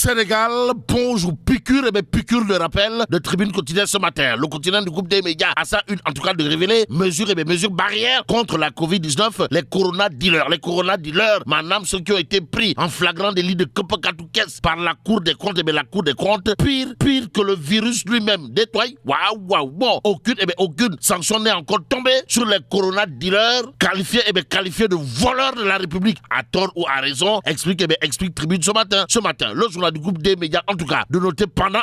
Sénégal, bonjour, piqûre et piqûre de rappel de Tribune Quotidienne ce matin. Le quotidien du groupe des médias a ça une, en tout cas, de révéler mesures barrières contre la Covid-19, les corona dealers. Les corona dealers, madame, ceux qui ont été pris en flagrant délit de Kepakatoukès par la Cour des comptes, la Cour des comptes, pire que le virus lui-même. Détoile, waouh, bon, aucune sanction n'est encore tombée sur les corona dealers qualifiés de voleurs de la République. À tort ou à raison, explique Tribune ce matin. Ce matin, le journal du groupe des médias, en tout cas, de noter pendant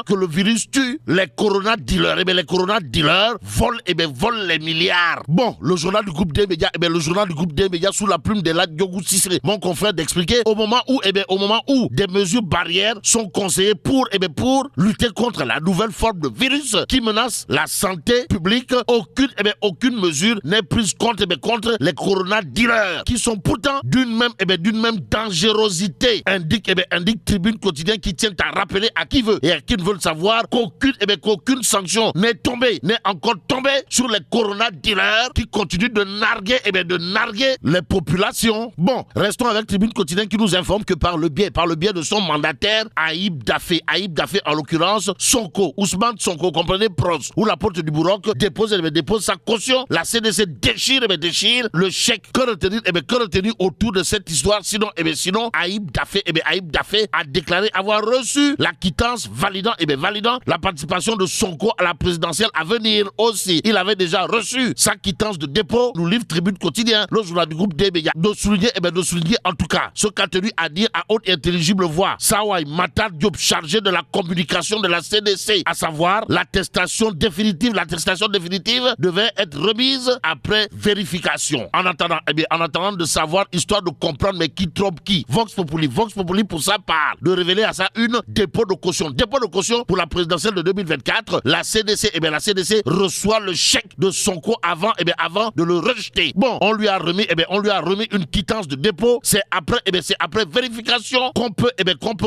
que le virus tue les corona dealers, les corona dealers volent les milliards. Bon, le journal du groupe des médias, sous la plume de Ladjogou Sissé, mon confrère d'expliquer au moment où des mesures barrières sont conseillées pour lutter contre la nouvelle forme de virus qui menace la santé publique, aucune mesure n'est prise contre les corona dealers qui sont pourtant d'une même dangerosité. Indique Tribune Quotidien qui tient à rappeler à qui veut et à qui ne veut savoir qu'aucune sanction n'est encore tombée sur les corona dealers qui continuent de narguer les populations. Bon, restons avec Tribune Quotidien qui nous informe que par le biais de son mandataire Ayib Daffé en l'occurrence Sonko, Ousmane Sonko, comprenez Pros, ou la porte du Bourroc dépose sa caution. La CDC déchire le chèque que retenir autour de cette histoire. Sinon Ayib Daffé a déclaré avoir reçu la quittance validant la participation de Sonko à la présidentielle à venir aussi. Il avait déjà reçu sa quittance de dépôt, nous livre Tribune Quotidien, le journal du groupe des médias. De souligner en tout cas ce qu'a tenu à dire à haute et intelligible voix Sawai Matar Diop, chargé de la communication de la CDC, à savoir l'attestation définitive devait être remise après vérification. En attendant de savoir, histoire de comprendre mais qui trompe qui. Vox Populi pour sa part de révéler à ça une dépôt de caution pour la présidentielle de 2024. La CDC reçoit le chèque de Sonko avant de le rejeter. Bon, on lui a remis une quittance de dépôt. C'est après vérification qu'on peut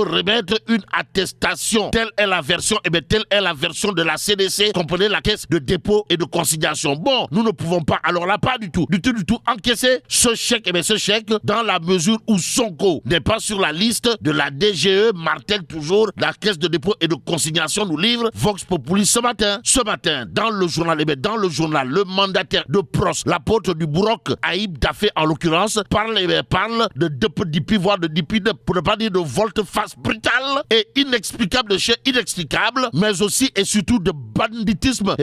remettre une attestation. Telle est la version de la CDC, comprenez, la caisse de dépôt et de consignation. Bon, nous ne pouvons pas, alors là, pas du tout, encaisser ce chèque, dans la mesure où Sonko n'est pas sur la liste de la DGE, martèle toujours la caisse de dépôt et de consignation, nous livre Vox Populi ce matin. Ce matin, dans le journal, le mandataire de Pros, l'apôtre du Bourroc, Ayib Daffé en l'occurrence, parle de Dipi, voire de Dipi, pour ne pas dire de volte-face brutale et inexplicable de chez inexplicable, mais aussi et surtout de banditisme,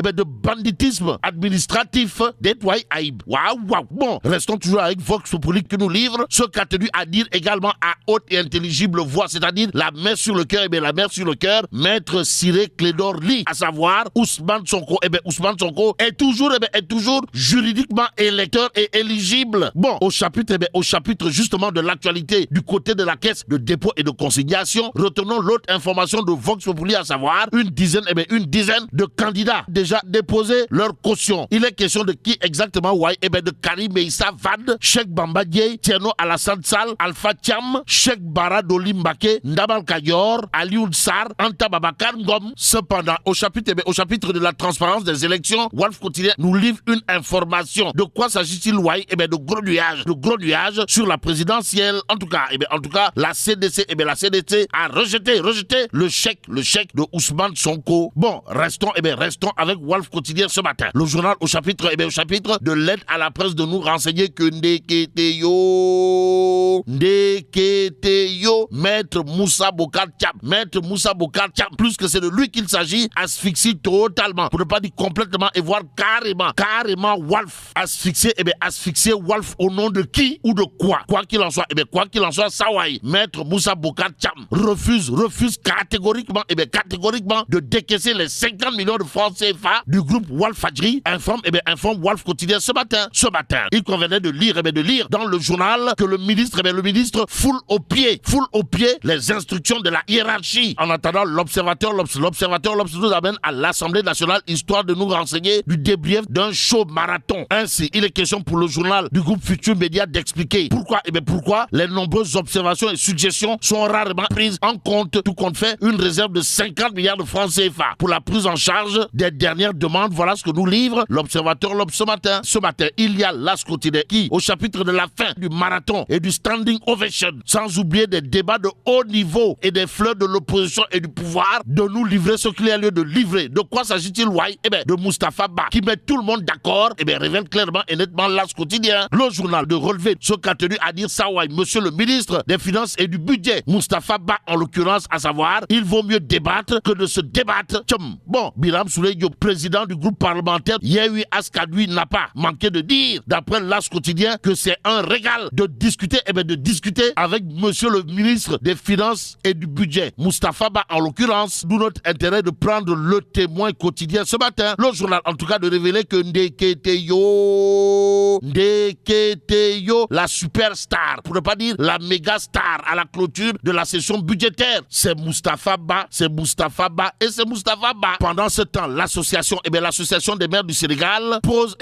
administratif d'Etouaï Ayib. Waouh. Bon, restons toujours avec Vox Populi qui nous livre ce qu'a tenu à dire également à haute et intelligible voix, c'est-à-dire la main sur le cœur, maître Ciré Clédor Ly, à savoir Ousmane Sonko. Ousmane Sonko est toujours juridiquement électeur et éligible. Bon, au chapitre justement de l'actualité du côté de la caisse de dépôt et de consignation, retenons l'autre information de Vox Populi, à savoir une dizaine de candidats déjà déposé leur caution. Il est question de qui exactement? De Karim Meïssa Wade, Cheikh Bamba Dièye, Thierno Alassane Sall, Alpha Thiam, Cheikh Bara Dolly Mbacké, Ndabal Kayor, Alioune Sarr, Anta Babacar Ngom. Cependant, au chapitre de la transparence des élections, Walf Quotidien nous livre une information. De quoi s'agit-il, de gros nuages sur la présidentielle. En tout cas, la CDC, a rejeté le chèque de Ousmane Sonko. Bon, restons avec Walf Quotidien ce matin. Le journal au chapitre de l'aide à la presse de nous renseigner que Ndeketeyo, Maître Moussa Bokar Thiam, plus que c'est de lui qu'il s'agit, asphyxie totalement, pour ne pas dire complètement et voire carrément Walf. Asphyxier Walf au nom de qui ou de quoi? Quoi qu'il en soit, Sawai, Maître Moussa Bokar Thiam refuse catégoriquement de décaisser les 50 millions de francs CFA du groupe Walfadjri, informe Walf Quotidien ce matin. Il convenait de lire dans le journal que le ministre foule au pied les instructions de la hiérarchie. En attendant, l'observateur nous amène à l'Assemblée nationale, histoire de nous renseigner du débrief d'un show marathon. Ainsi, il est question pour le journal du groupe Futur Média d'expliquer pourquoi les nombreuses observations et suggestions sont rarement prises en compte fait, une réserve de 50 milliards de francs CFA pour la prise en charge des dernières demandes. Voilà ce que nous livre l'Observateur L'Obs ce matin. Ce matin, il y a l'As quotidien qui, au chapitre de la fin du marathon et du standing ovation, sans oublier des débats de haut niveau et des fleurs de l'opposition et du pouvoir, de nous livrer ce qu'il y a lieu de livrer. De quoi s'agit-il, Wai? Eh bien, de Moustapha Ba, qui met tout le monde d'accord, eh bien, révèle clairement et nettement l'As quotidien. Le journal de relever ce qu'a tenu à dire ça, Wai, monsieur le ministre des Finances et du Budget, Moustapha Ba, en l'occurrence, à savoir, il vaut mieux débattre que de se débattre. Bon, Biram Souleye Diop, président du groupe parlementaire Yehui Askadui, n'a pas manqué de dire, d'après l'As quotidien, que c'est un régal de discuter, eh bien, de discuter avec monsieur le ministre des Finances et du Budget, Moustapha Ba, en l'occurrence, d'où notre intérêt de prendre le Témoin quotidien ce matin. Le journal, en tout cas, de révéler que Ndeketeyo, la superstar, pour ne pas dire la méga star à la clôture de la session budgétaire, c'est Moustapha Ba, c'est Moustapha Ba et c'est Moustapha Ba. Pendant ce temps, l'association des maires du Sénégal pose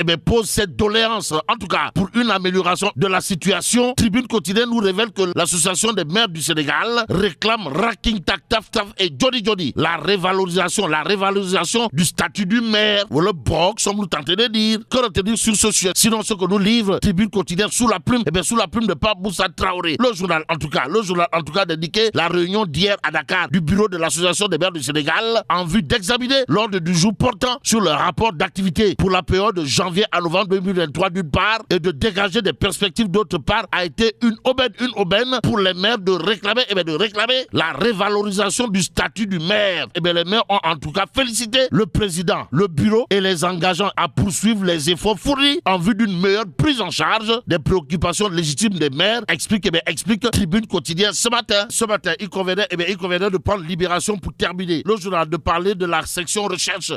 cette doléance, en tout cas, pour une amélioration de la situation. Tribune quotidienne nous révèle que l'association des maires du Sénégal réclame Raking Tak Taf Taf et Jody Jody la révalorisation du statut du maire. Ou le box, sommes-nous tentés de dire. Que retenir sur ce sujet? Sinon, ce que nous livre Tribune quotidienne sous la plume de Pape Moussa Traoré. Le journal, en tout cas, d'indiquer la réunion d'hier à Dakar du bureau de l'association des maires du Sénégal en vue d'examiner l'ordre du jour portant sur le rapport d'activité pour la période de janvier à novembre 2023 d'une part et de dégager des perspectives d'autre part a été une aubaine pour les maires de réclamer la révalorisation du statut du maire. Les maires ont en tout cas félicité le président, le bureau et les engageants à poursuivre les efforts fournis en vue d'une meilleure prise en charge des préoccupations légitimes des maires, explique Tribune quotidienne ce matin. Ce matin, il convenait de prendre Libération pour terminer. Le journal de parler de la section recherche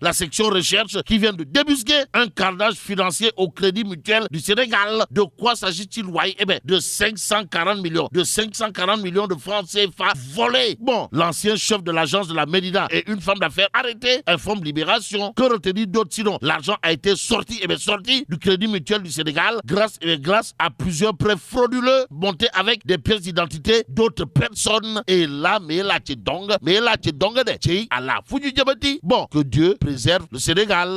qui vient de débusquer un carnage financier au Crédit Mutuel du Sénégal. De quoi s'agit-il, Wai? De 540 millions de francs CFA volés. Bon, l'ancien chef de l'agence de la Médina et une femme d'affaires arrêtée, informe Libération. Que retenir d'autre sinon? L'argent a été sorti du Crédit Mutuel du Sénégal grâce à plusieurs prêts frauduleux montés avec des pièces d'identité d'autres personnes. Et là, mais là, tu dongue de. Bon, que Dieu préserve le Sénégal.